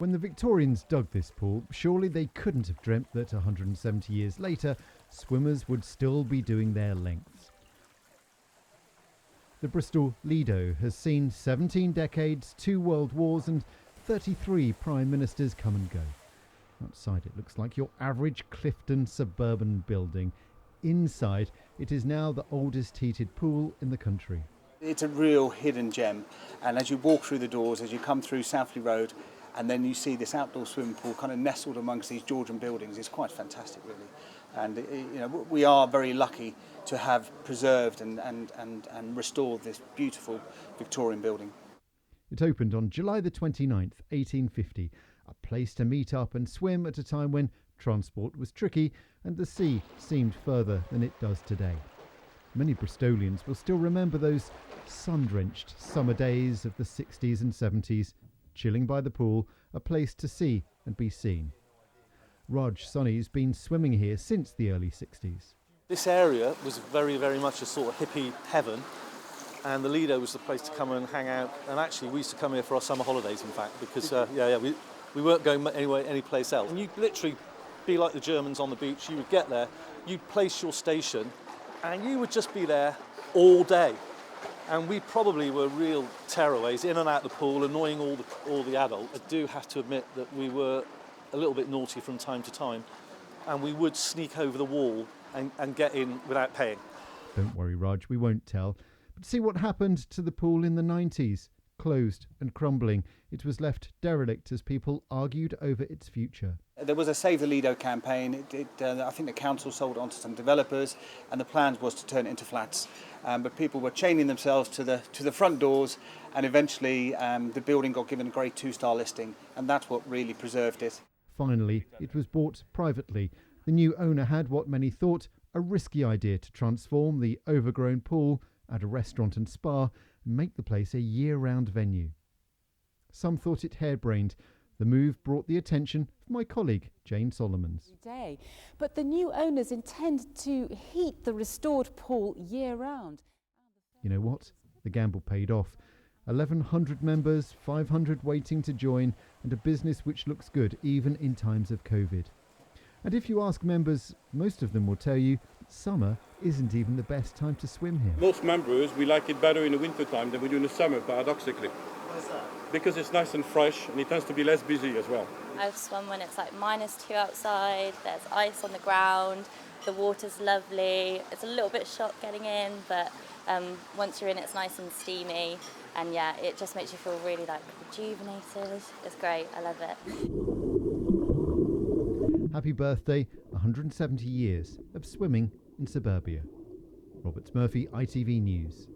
When the Victorians dug this pool, surely they couldn't have dreamt that 170 years later, swimmers would still be doing their lengths. The Bristol Lido has seen 17 decades, 2 world wars and 33 prime ministers come and go. Outside it looks like your average Clifton suburban building. Inside, it is now the oldest heated pool in the country. It's a real hidden gem, and as you walk through the doors, as you come through Southley Road, and then you see this outdoor swimming pool kind of nestled amongst these Georgian buildings, it's quite fantastic really. And we are very lucky to have preserved and restored this beautiful Victorian building. It opened on July the 29th, 1850, a place to meet up and swim at a time when transport was tricky and the sea seemed further than it does today. Many Bristolians will still remember those sun-drenched summer days of the 60s and 70s, chilling by the pool, a place to see and be seen. Raj Sonny's been swimming here since the early 60s. This area was very, very much a sort of hippie heaven, and the Lido was the place to come and hang out. And actually, we used to come here for our summer holidays, in fact, because we weren't going anywhere, any place else. And you'd literally be like the Germans on the beach. You would get there, you'd place your station, and you would just be there all day. And we probably were real tearaways, in and out the pool, annoying all the adults. I do have to admit that we were a little bit naughty from time to time, and we would sneak over the wall and get in without paying. Don't worry, Raj, we won't tell. But see what happened to the pool in the 90s. Closed and crumbling. It was left derelict as people argued over its future. There was a Save the Lido campaign. I think the council sold it on to some developers, and the plan was to turn it into flats. But people were chaining themselves to the front doors, and eventually the building got given a grade 2-star listing, and that's what really preserved it. Finally, it was bought privately. The new owner had what many thought a risky idea to transform the overgrown pool, add a restaurant and spa, and make the place a year-round venue. Some thought it harebrained. The move brought the attention of my colleague, Jane Solomons. But the new owners intend to heat the restored pool year-round. You know what? The gamble paid off. 1,100 members, 500 waiting to join, and a business which looks good even in times of COVID. And if you ask members, most of them will tell you that summer isn't even the best time to swim here. Most members, we like it better in the winter time than we do in the summer, paradoxically. Why is that? Because it's nice and fresh, and it tends to be less busy as well. I've swum when it's like -2 outside, there's ice on the ground, the water's lovely. It's a little bit shot getting in, but once you're in it's nice and steamy, and yeah, it just makes you feel really like rejuvenated. It's great, I love it. Happy birthday, 170 years of swimming in suburbia. Robert Murphy, ITV News.